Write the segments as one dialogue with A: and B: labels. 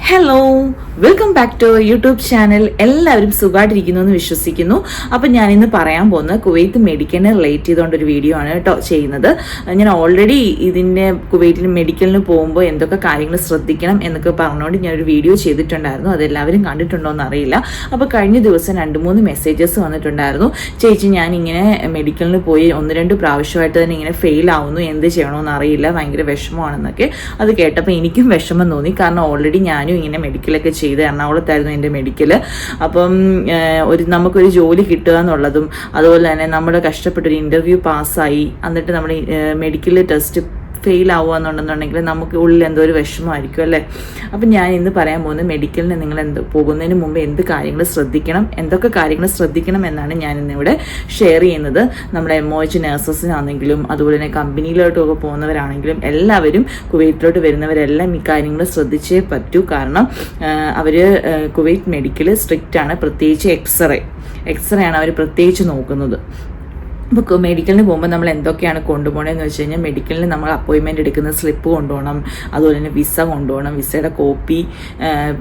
A: Hello, welcome back to YouTube channel. എല്ലാവരും സുഖമായിട്ടിരിക്കുന്നു എന്ന് വിശ്വസിക്കുന്നു. അപ്പം ഞാനിന്ന് പറയാൻ പോകുന്നത് കുവൈത്ത് മെഡിക്കലിനെ റിലേറ്റ് ചെയ്തുകൊണ്ടൊരു വീഡിയോ ആണ് കേട്ടോ ചെയ്യുന്നത്. ഞാൻ ഓൾറെഡി ഇതിൻ്റെ കുവൈറ്റിൽ മെഡിക്കലിന് പോകുമ്പോൾ എന്തൊക്കെ കാര്യങ്ങൾ ശ്രദ്ധിക്കണം എന്നൊക്കെ പറഞ്ഞുകൊണ്ട് ഞാനൊരു വീഡിയോ ചെയ്തിട്ടുണ്ടായിരുന്നു. അതെല്ലാവരും കണ്ടിട്ടുണ്ടോ എന്ന് അറിയില്ല. അപ്പോൾ കഴിഞ്ഞ ദിവസം 2-3 മെസ്സേജസ് വന്നിട്ടുണ്ടായിരുന്നു. ചേച്ചി, ഞാനിങ്ങനെ മെഡിക്കലിന് പോയി 1-2 പ്രാവശ്യമായിട്ട് തന്നെ ഇങ്ങനെ ഫെയിൽ ആവുന്നു, എന്ത് ചെയ്യണമെന്ന് അറിയില്ല, ഭയങ്കര വിഷമമാണെന്നൊക്കെ. അത് കേട്ടപ്പോൾ എനിക്കും വിഷമം തോന്നി. കാരണം ഓൾറെഡി ഞാനും ഇങ്ങനെ മെഡിക്കലൊക്കെ ചെയ്ത് എറണാകുളത്തായിരുന്നു എൻ്റെ മെഡിക്കൽ. അപ്പം നമുക്കൊരു ജോലി കിട്ടുക എന്നുള്ളതും അതുപോലെ തന്നെ നമ്മുടെ കഷ്ടപ്പെട്ടൊരു ഇൻ്റർവ്യൂ പാസ്സായി എന്നിട്ട് നമ്മൾ മെഡിക്കൽ ടെസ്റ്റ് ഫെയിൽ ആവുകയെന്നുണ്ടെന്നുണ്ടെങ്കിൽ നമുക്ക് ഉള്ളിൽ എന്തോ ഒരു വിഷമമായിരിക്കും അല്ലേ. അപ്പം ഞാൻ ഇന്ന് പറയാൻ പോകുന്നത് മെഡിക്കലിന് നിങ്ങൾ പോകുന്നതിന് മുമ്പ് എന്ത് കാര്യങ്ങൾ ശ്രദ്ധിക്കണം, എന്തൊക്കെ കാര്യങ്ങൾ ശ്രദ്ധിക്കണം എന്നാണ് ഞാൻ ഇന്നിവിടെ ഷെയർ ചെയ്യുന്നത്. നമ്മുടെ MOH നഴ്സസിനാണെങ്കിലും അതുപോലെ തന്നെ കമ്പനിയിലോട്ടൊക്കെ പോകുന്നവരാണെങ്കിലും എല്ലാവരും കുവൈറ്റിലോട്ട് വരുന്നവരെല്ലാം ഈ കാര്യങ്ങൾ ശ്രദ്ധിച്ചേ പറ്റൂ. കാരണം അവർ കുവൈറ്റ് മെഡിക്കൽ സ്ട്രിക്റ്റ് ആണ്. പ്രത്യേകിച്ച് എക്സ്റേ ആണ് അവർ പ്രത്യേകിച്ച് നോക്കുന്നത്. അപ്പോൾ മെഡിക്കലിന് പോകുമ്പോൾ നമ്മൾ എന്തൊക്കെയാണ് കൊണ്ടുപോകണമെന്ന് വെച്ച് കഴിഞ്ഞാൽ, മെഡിക്കലിന് നമ്മൾ അപ്പോയിൻമെൻറ്റ് എടുക്കുന്ന സ്ലിപ്പ് കൊണ്ടുപോകണം, അതുപോലെ തന്നെ വിസ കൊണ്ടുപോകണം, വിസയുടെ കോപ്പി,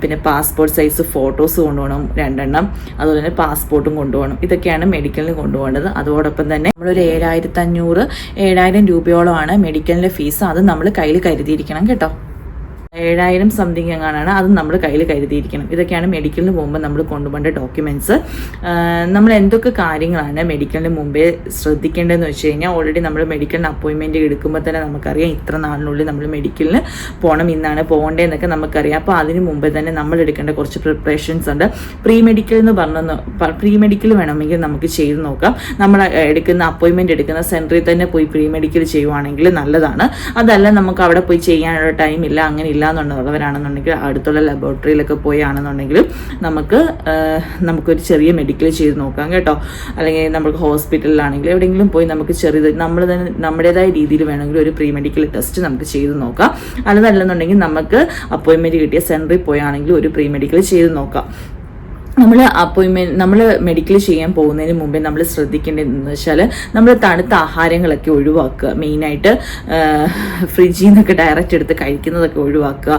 A: പിന്നെ പാസ്പോർട്ട് സൈസ് ഫോട്ടോസ് കൊണ്ടുപോകണം 2 എണ്ണം, അതുപോലെ തന്നെ പാസ്പോർട്ടും കൊണ്ടുപോകണം. ഇതൊക്കെയാണ് മെഡിക്കലിന് കൊണ്ടുപോകേണ്ടത്. അതോടൊപ്പം തന്നെ നമ്മളൊരു 7,500-7,000 രൂപയോളമാണ് മെഡിക്കലിൻ്റെ ഫീസ്. അത് നമ്മൾ കയ്യിൽ കരുതിയിരിക്കണം കേട്ടോ. 7,000 സംതിങ് എങ്ങാനാണ്, അത് നമ്മൾ കയ്യിൽ കരുതിയിരിക്കണം. ഇതൊക്കെയാണ് മെഡിക്കലിന് പോകുമ്പോൾ നമ്മൾ കൊണ്ടുപോകേണ്ട ഡോക്യുമെൻറ്റ്സ്. നമ്മൾ എന്തൊക്കെ കാര്യങ്ങളാണ് മെഡിക്കലിന് മുമ്പേ ശ്രദ്ധിക്കേണ്ടതെന്ന് വെച്ച് കഴിഞ്ഞാൽ, ഓൾറെഡി നമ്മൾ മെഡിക്കലിന് അപ്പോയിൻമെൻറ്റ് എടുക്കുമ്പോൾ തന്നെ നമുക്കറിയാം ഇത്ര നാളിനുള്ളിൽ നമ്മൾ മെഡിക്കലിന് പോകണം, ഇന്നാണ് പോകേണ്ടതെന്നൊക്കെ നമുക്കറിയാം. അപ്പോൾ അതിന് മുമ്പേ തന്നെ നമ്മൾ എടുക്കേണ്ട കുറച്ച് പ്രിപ്പറേഷൻസ് ഉണ്ട്. പ്രീ മെഡിക്കൽ വേണമെങ്കിൽ നമുക്ക് ചെയ്ത് നോക്കാം. നമ്മൾ അപ്പോയിൻമെൻറ്റ് എടുക്കുന്ന സെൻറ്ററിൽ തന്നെ പോയി പ്രീ മെഡിക്കൽ ചെയ്യുവാണെങ്കിൽ നല്ലതാണ്. അതല്ല നമുക്ക് അവിടെ പോയി ചെയ്യാനുള്ള ടൈമില്ല, അങ്ങനെ എന്നുള്ളവരാണെന്നുണ്ടെങ്കിൽ അടുത്തുള്ള ലബോറട്ടറിയിലൊക്കെ പോയി ആണെന്നുണ്ടെങ്കിലും നമുക്കൊരു ചെറിയ മെഡിക്കൽ ചെയ്ത് നോക്കാം കേട്ടോ. അല്ലെങ്കിൽ നമുക്ക് ഹോസ്പിറ്റലിലാണെങ്കിൽ എവിടെയെങ്കിലും പോയി നമുക്ക് നമ്മുടേതായ രീതിയിൽ വേണമെങ്കിൽ ഒരു പ്രീ മെഡിക്കൽ ടെസ്റ്റ് നമുക്ക് ചെയ്ത് നോക്കാം. അതല്ലെന്നുണ്ടെങ്കിൽ നമുക്ക് അപ്പോയിൻമെൻറ്റ് കിട്ടിയ സെൻറ്ററിൽ പോയാണെങ്കിൽ ഒരു പ്രീ മെഡിക്കൽ ചെയ്ത് നോക്കാം. നമ്മൾ മെഡിക്കൽ ചെയ്യാൻ പോകുന്നതിന് മുമ്പേ നമ്മൾ ശ്രദ്ധിക്കേണ്ടതെന്ന് വെച്ചാൽ, നമ്മൾ തണുത്ത ആഹാരങ്ങളൊക്കെ ഒഴിവാക്കുക. മെയിനായിട്ട് ഫ്രിഡ്ജിൽ നിന്നൊക്കെ ഡയറക്റ്റ് എടുത്ത് കഴിക്കുന്നതൊക്കെ ഒഴിവാക്കുക.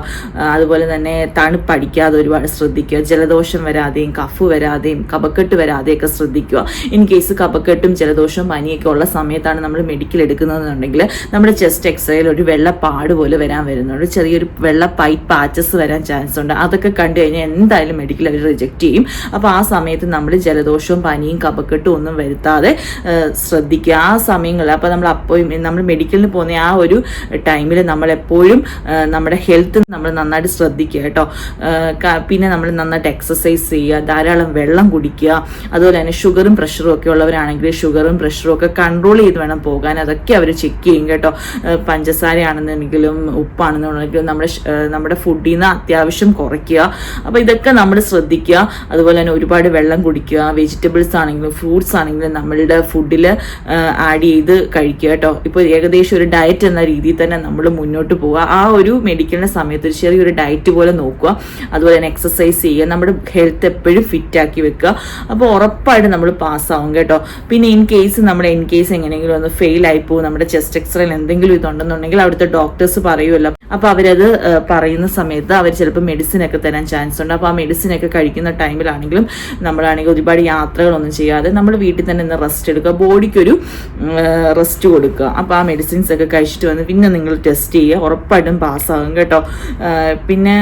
A: അതുപോലെ തന്നെ തണുപ്പടിക്കാതെ ഒരുപാട് ശ്രദ്ധിക്കുക. ജലദോഷം വരാതെയും കഫ് വരാതെയും കഫക്കെട്ട് വരാതെയൊക്കെ ശ്രദ്ധിക്കുക. ഇൻ കേസ് കഫക്കെട്ടും ജലദോഷവും പനിയൊക്കെ ഉള്ള സമയത്താണ് നമ്മൾ മെഡിക്കൽ എടുക്കുന്നതെന്നുണ്ടെങ്കിൽ നമ്മുടെ ചെസ്റ്റ് എക്സ്റേയിൽ ഒരു വെള്ളപ്പാട് പോലെ വരുന്നുണ്ട്. ചെറിയൊരു വെള്ള പൈപ്പ് പാച്ചസ് വരാൻ ചാൻസ് ഉണ്ട്. അതൊക്കെ കണ്ടു കഴിഞ്ഞാൽ എന്തായാലും മെഡിക്കൽ അവർ റിജക്റ്റ് ചെയ്യും. അപ്പോൾ ആ സമയത്ത് നമ്മൾ ജലദോഷവും പനിയും കഫക്കെട്ടും ഒന്നും വരുത്താതെ ശ്രദ്ധിക്കുക ആ സമയങ്ങളിൽ. അപ്പോൾ നമ്മൾ മെഡിക്കലിന് പോകുന്ന ആ ഒരു ടൈമിൽ നമ്മളെപ്പോഴും നമ്മുടെ ഹെൽത്ത് നമ്മൾ നന്നായിട്ട് ശ്രദ്ധിക്കുക കേട്ടോ. പിന്നെ നമ്മൾ നന്നായിട്ട് എക്സസൈസ് ചെയ്യുക, ധാരാളം വെള്ളം കുടിക്കുക. അതുപോലെ തന്നെ ഷുഗറും പ്രഷറും ഒക്കെ ഉള്ളവരാണെങ്കിൽ ഷുഗറും പ്രഷറും ഒക്കെ കൺട്രോൾ ചെയ്ത് വേണം പോകാൻ. അതൊക്കെ അവർ ചെക്ക് ചെയ്യും കേട്ടോ. പഞ്ചസാരയാണെന്നെങ്കിലും ഉപ്പാണെന്നുണ്ടെങ്കിലും നമ്മുടെ ഫുഡിൽ നിന്ന് അത്യാവശ്യം കുറയ്ക്കുക. അപ്പോൾ ഇതൊക്കെ നമ്മൾ ശ്രദ്ധിക്കുക. അതുപോലെ തന്നെ ഒരുപാട് വെള്ളം കുടിക്കുക. വെജിറ്റബിൾസ് ആണെങ്കിലും ഫ്രൂട്ട്സ് ആണെങ്കിലും നമ്മളുടെ ഫുഡിൽ ആഡ് ചെയ്ത് കഴിക്കുക കേട്ടോ. ഇപ്പോൾ ഏകദേശം ഒരു ഡയറ്റ് എന്ന രീതിയിൽ തന്നെ നമ്മൾ മുന്നോട്ട് പോവുക. ആ ഒരു മെഡിക്കലിൻ്റെ സമയത്ത് ഒരു ചെറിയൊരു ഡയറ്റ് പോലെ നോക്കുക. അതുപോലെ തന്നെ എക്സസൈസ് ചെയ്യുക. നമ്മുടെ ഹെൽത്ത് എപ്പോഴും ഫിറ്റാക്കി വെക്കുക. അപ്പോൾ ഉറപ്പായിട്ട് നമ്മൾ പാസ്സാവും കേട്ടോ. പിന്നെ ഇൻ കേസ് എങ്ങനെയെങ്കിലും ഒന്ന് ഫെയിൽ ആയി പോകും, നമ്മുടെ ചെസ്റ്റ് എക്സ്റേയിൽ എന്തെങ്കിലും ഇതുണ്ടെന്നുണ്ടെങ്കിൽ അവിടുത്തെ ഡോക്ടേഴ്സ് പറയുമല്ലോ. അപ്പോൾ അവരത് പറയുന്ന സമയത്ത് അവർ ചിലപ്പോൾ മെഡിസിനൊക്കെ തരാൻ ചാൻസ് ഉണ്ട്. അപ്പോൾ ആ മെഡിസിനൊക്കെ കഴിക്കുന്ന ടൈമിലാണെങ്കിലും നമ്മളാണെങ്കിൽ ഒരുപാട് യാത്രകളൊന്നും ചെയ്യാതെ നമ്മൾ വീട്ടിൽ തന്നെ ഒന്ന് റെസ്റ്റ് എടുക്കുക, ബോഡിക്കൊരു റെസ്റ്റ് കൊടുക്കുക. അപ്പോൾ ആ മെഡിസിൻസ് ഒക്കെ കഴിച്ചിട്ട് വന്ന് പിന്നെ നിങ്ങൾ ടെസ്റ്റ് ചെയ്യുക, ഉറപ്പായിട്ടും പാസ്സാകും കേട്ടോ. പിന്നെ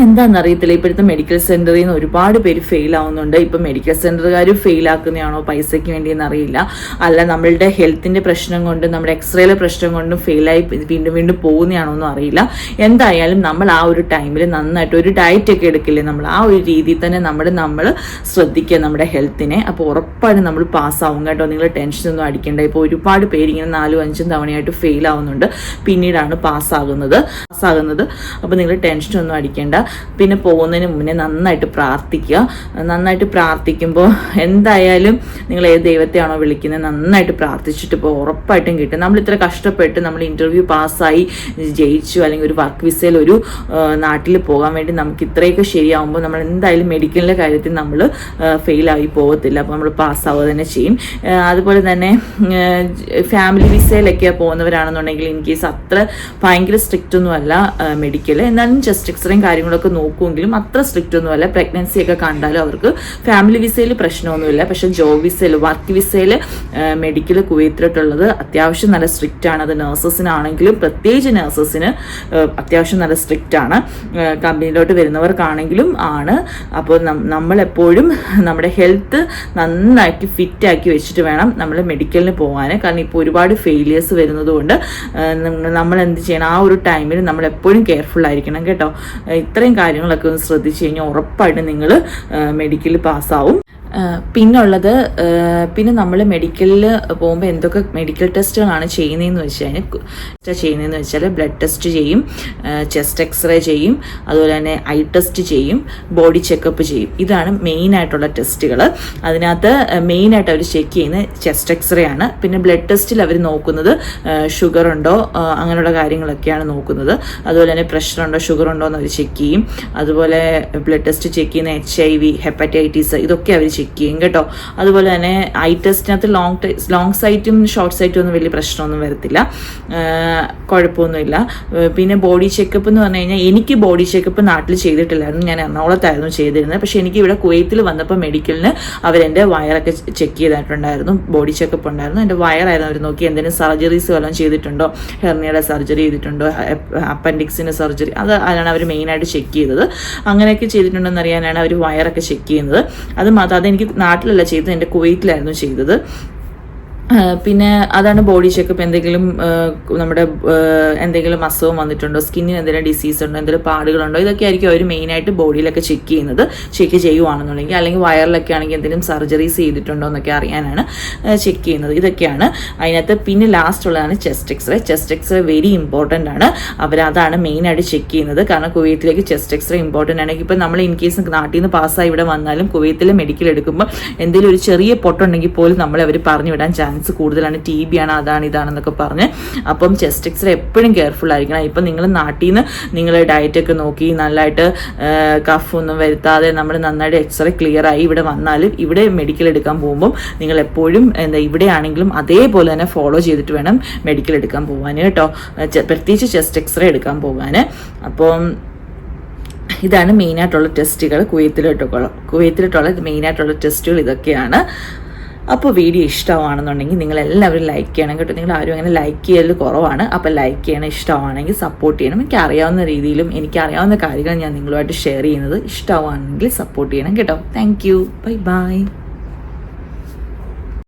A: എന്താണെന്നറിയത്തില്ല, ഇപ്പോഴത്തെ മെഡിക്കൽ സെൻ്ററിൽ നിന്ന് ഒരുപാട് പേര് ഫെയിൽ ആവുന്നുണ്ട്. ഇപ്പം മെഡിക്കൽ സെൻ്ററുകാർ ഫെയിൽ ആക്കുന്നതാണോ പൈസയ്ക്ക് വേണ്ടിയെന്ന് അറിയില്ല, അല്ല നമ്മളുടെ ഹെൽത്തിൻ്റെ പ്രശ്നം കൊണ്ട് നമ്മുടെ എക്സ്റേയിലെ പ്രശ്നം കൊണ്ടും ഫെയിലായി വീണ്ടും പോകുന്നതാണോ എന്നും അറിയില്ല. എന്തായാലും നമ്മൾ ആ ഒരു ടൈമിൽ നന്നായിട്ട് ഒരു ഡയറ്റ് ഒക്കെ എടുക്കില്ലേ, നമ്മൾ ആ ഒരു രീതിയിൽ തന്നെ നമ്മൾ ശ്രദ്ധിക്കുക നമ്മുടെ ഹെൽത്തിനെ. അപ്പോൾ ഉറപ്പായിട്ടും നമ്മൾ പാസ്സാവും കേട്ടോ. നിങ്ങൾ ടെൻഷനൊന്നും അടിക്കേണ്ട. ഇപ്പോൾ ഒരുപാട് പേര് ഇങ്ങനെ 4-5 തവണയായിട്ട് ഫെയിൽ ആവുന്നുണ്ട്, പിന്നീടാണ് പാസ്സാകുന്നത്. അപ്പോൾ നിങ്ങൾ ടെൻഷനൊന്നും അടിക്കേണ്ട. പിന്നെ പോകുന്നതിന് മുന്നേ നന്നായിട്ട് പ്രാർത്ഥിക്കുമ്പോൾ എന്തായാലും നിങ്ങൾ ഏത് ദൈവത്തെയാണോ വിളിക്കുന്നത് നന്നായിട്ട് പ്രാർത്ഥിച്ചിട്ട് ഇപ്പോൾ ഉറപ്പായിട്ടും കിട്ടും. നമ്മൾ ഇത്ര കഷ്ടപ്പെട്ട് നമ്മൾ ഇൻ്റർവ്യൂ പാസ്സായി ജയിച്ചു, അല്ലെങ്കിൽ ഒരു വർക്ക് വിസയിൽ ഒരു നാട്ടിൽ പോകാൻ വേണ്ടി നമുക്ക് ഇത്രയൊക്കെ ശരിയാവുമ്പോൾ നമ്മൾ എന്തായാലും മെഡിക്കലിൻ്റെ കാര്യത്തിൽ നമ്മൾ ഫെയിലായി പോകത്തില്ല. അപ്പോൾ നമ്മൾ പാസ്സാവുക തന്നെ ചെയ്യും. അതുപോലെ തന്നെ ഫാമിലി വിസയിലൊക്കെ പോകുന്നവരാണെന്നുണ്ടെങ്കിൽ ഇൻ കേസ് അത്ര ഭയങ്കര സ്ട്രിക്റ്റ് ഒന്നും അല്ല മെഡിക്കൽ, എന്നാലും ചെസ്റ്റ് എക്സ്റേയും കാര്യങ്ങളും കാര്യങ്ങളൊക്കെ നോക്കുമെങ്കിലും അത്ര സ്ട്രിക്റ്റ് ഒന്നുമല്ല. പ്രഗ്നൻസി ഒക്കെ കണ്ടാലും അവർക്ക് ഫാമിലി വിസയിൽ പ്രശ്നമൊന്നുമില്ല. പക്ഷെ ജോബ് വിസയിൽ, വർക്ക് വിസയിൽ മെഡിക്കൽ കുവൈത്തിലോട്ടുള്ളത് അത്യാവശ്യം നല്ല സ്ട്രിക്റ്റ് ആണ്. അത് നഴ്സസിനാണെങ്കിലും പ്രത്യേകിച്ച് നഴ്സസിന് അത്യാവശ്യം നല്ല സ്ട്രിക്റ്റ് ആണ്. കമ്പനിയിലോട്ട് വരുന്നവർക്കാണെങ്കിലും ആണ്. അപ്പോൾ നമ്മളെപ്പോഴും നമ്മുടെ ഹെൽത്ത് നന്നായിട്ട് ഫിറ്റാക്കി വെച്ചിട്ട് വേണം നമ്മൾ മെഡിക്കലിന് പോകാൻ. കാരണം ഇപ്പോൾ ഒരുപാട് ഫെയിലിയേഴ്സ് വരുന്നത് കൊണ്ട് നമ്മൾ എന്ത് ചെയ്യണം, ആ ഒരു ടൈമിൽ നമ്മളെപ്പോഴും കെയർഫുൾ ആയിരിക്കണം കേട്ടോ. ഇത്രയും കാര്യങ്ങളൊക്കെ ഒന്ന് ശ്രദ്ധിച്ചു കഴിഞ്ഞാൽ ഉറപ്പായിട്ടും നിങ്ങൾ മെഡിക്കൽ പാസ്സാവും. പിന്നുള്ളത്, പിന്നെ നമ്മൾ മെഡിക്കലിൽ പോകുമ്പോൾ എന്തൊക്കെ മെഡിക്കൽ ടെസ്റ്റുകളാണ് ചെയ്യുന്നതെന്ന് വെച്ചാൽ ബ്ലഡ് ടെസ്റ്റ് ചെയ്യും, ചെസ്റ്റ് എക്സ്റേ ചെയ്യും, അതുപോലെ തന്നെ ഐ ടെസ്റ്റ് ചെയ്യും, ബോഡി ചെക്കപ്പ് ചെയ്യും. ഇതാണ് മെയിനായിട്ടുള്ള ടെസ്റ്റുകൾ. അതിനകത്ത് മെയിനായിട്ട് അവർ ചെക്ക് ചെയ്യുന്നത് ചെസ്റ്റ് എക്സ്റേ ആണ്. പിന്നെ ബ്ലഡ് ടെസ്റ്റിൽ അവർ നോക്കുന്നത് ഷുഗർ ഉണ്ടോ അങ്ങനെയുള്ള കാര്യങ്ങളൊക്കെയാണ് നോക്കുന്നത്. അതുപോലെ തന്നെ പ്രഷർ ഉണ്ടോ ഷുഗർ ഉണ്ടോ എന്ന് അവർ ചെക്ക് ചെയ്യും. അതുപോലെ ബ്ലഡ് ടെസ്റ്റ് ചെക്ക് ചെയ്യുന്ന HIV, ഹെപ്പറ്റൈറ്റിസ് ഇതൊക്കെ അവർ ചെക്ക് ചെയ്യും കേട്ടോ. അതുപോലെ തന്നെ ഐ ടെസ്റ്റിനകത്ത് ലോങ് സൈറ്റും ഷോർട്ട് സൈറ്റും ഒന്നും വലിയ പ്രശ്നമൊന്നും വരത്തില്ല, കുഴപ്പമൊന്നുമില്ല. പിന്നെ ബോഡി ചെക്കപ്പ് എന്ന് പറഞ്ഞു കഴിഞ്ഞാൽ എനിക്ക് ബോഡി ചെക്കപ്പ് നാട്ടിൽ ചെയ്തിട്ടില്ലായിരുന്നു. ഞാൻ എറണാകുളത്തായിരുന്നു ചെയ്തിരുന്നത്. പക്ഷെ എനിക്ക് ഇവിടെ കുവൈത്തിൽ വന്നപ്പോൾ മെഡിക്കലിന് അവരെൻ്റെ വയറൊക്കെ ചെക്ക് ചെയ്തിട്ടുണ്ടായിരുന്നു. ബോഡി ചെക്കപ്പ് ഉണ്ടായിരുന്നു. എൻ്റെ വയറായിരുന്നു അവർ നോക്കി. എന്തെങ്കിലും സർജറീസ് വല്ലതും ചെയ്തിട്ടുണ്ടോ, ഹെർണിയുടെ സർജറി ചെയ്തിട്ടുണ്ടോ, അപ്പൻഡിക്സിൻ്റെ സർജറി, അതാണ് അവർ മെയിനായിട്ട് ചെക്ക് ചെയ്തത്. അങ്ങനെയൊക്കെ ചെയ്തിട്ടുണ്ടെന്ന് അറിയാനാണ് അവർ വയറൊക്കെ ചെക്ക് ചെയ്യുന്നത്. അത് മാത്രം അതെനിക്ക് നാട്ടിലല്ല ചെയ്തത്, എൻ്റെ കുവൈറ്റിലായിരുന്നു ചെയ്തത്. പിന്നെ അതാണ് ബോഡി ചെക്കപ്പ്. എന്തെങ്കിലും നമ്മുടെ എന്തെങ്കിലും അസുഖം വന്നിട്ടുണ്ടോ, സ്കിന്നിന് എന്തെങ്കിലും ഡിസീസ് ഉണ്ടോ, എന്തെങ്കിലും പാടുകളുണ്ടോ, ഇതൊക്കെ ആയിരിക്കും അവർ മെയിനായിട്ട് ബോഡിയിലൊക്കെ ചെക്ക് ചെയ്യുന്നത്. ചെക്ക് ചെയ്യുവാണെന്നുണ്ടെങ്കിൽ, അല്ലെങ്കിൽ വയറിലൊക്കെ ആണെങ്കിൽ എന്തെങ്കിലും സർജറീസ് ചെയ്തിട്ടുണ്ടോ എന്നൊക്കെ അറിയാനാണ് ചെക്ക് ചെയ്യുന്നത്. ഇതൊക്കെയാണ് അതിനകത്ത്. പിന്നെ ലാസ്റ്റ് ഉള്ളതാണ് chest X-ray. Chest X-ray very important ആണ്. അവരതാണ് മെയിനായിട്ട് ചെക്ക് ചെയ്യുന്നത്. കാരണം കുവൈത്തിലേക്ക് ചെസ്റ്റ് എക്സ്റേ ഇമ്പോർട്ടൻ്റ് ആണ്. ഇപ്പം നമ്മൾ ഇൻ കേസ് നാട്ടിൽ നിന്ന് പാസ്സായി ഇവിടെ വന്നാലും കുവൈത്തിലെ മെഡിക്കൽ എടുക്കുമ്പോൾ എന്തെങ്കിലും ഒരു ചെറിയ പൊട്ടുണ്ടെങ്കിൽ പോലും നമ്മളെ അവർ പറഞ്ഞു വിടാൻ ചാൻസ് കൂടുതലാണ്. TB ആണ്, അതാണ് ഇതാണെന്നൊക്കെ പറഞ്ഞ്. അപ്പം ചെസ്റ്റ് എക്സ്റേ എപ്പോഴും കെയർഫുൾ ആയിരിക്കണം. ഇപ്പം നിങ്ങൾ നാട്ടിൽ നിന്ന് നിങ്ങൾ ഡയറ്റൊക്കെ നോക്കി നല്ലതായിട്ട് കഫൊന്നും വരുത്താതെ നമ്മൾ നന്നായിട്ട് എക്സ്റേ ക്ലിയർ ആയി ഇവിടെ വന്നാലും ഇവിടെ മെഡിക്കൽ എടുക്കാൻ പോകുമ്പം നിങ്ങൾ എപ്പോഴും ഇവിടെ ആണെങ്കിലും അതേപോലെ തന്നെ ഫോളോ ചെയ്തിട്ട് വേണം മെഡിക്കൽ എടുക്കാൻ പോകാൻ കേട്ടോ. പ്രത്യേകിച്ച് ചെസ്റ്റ് എക്സ്റേ എടുക്കാൻ പോകാൻ. അപ്പം ഇതാണ് മെയിനായിട്ടുള്ള ടെസ്റ്റുകൾ. കുവൈത്തിലോട്ടുള്ള മെയിനായിട്ടുള്ള ടെസ്റ്റുകൾ ഇതൊക്കെയാണ്. അപ്പോൾ വീഡിയോ ഇഷ്ടമാണെന്നുണ്ടെങ്കിൽ നിങ്ങളെല്ലാവരും ലൈക്ക് ചെയ്യണം കേട്ടോ. നിങ്ങൾ ആരും അങ്ങനെ ലൈക്ക് ചെയ്യൽ കുറവാണ്. അപ്പോൾ ലൈക്ക് ചെയ്യണം. ഇഷ്ടമാണെങ്കിൽ സപ്പോർട്ട് ചെയ്യണം. എനിക്കറിയാവുന്ന രീതിയിലും എനിക്കറിയാവുന്ന കാര്യങ്ങൾ ഞാൻ നിങ്ങളുമായിട്ട് ഷെയർ ചെയ്യുന്നത്. ഇഷ്ടമാണെങ്കിൽ സപ്പോർട്ട് ചെയ്യണം കേട്ടോ. Thank you. Bye bye.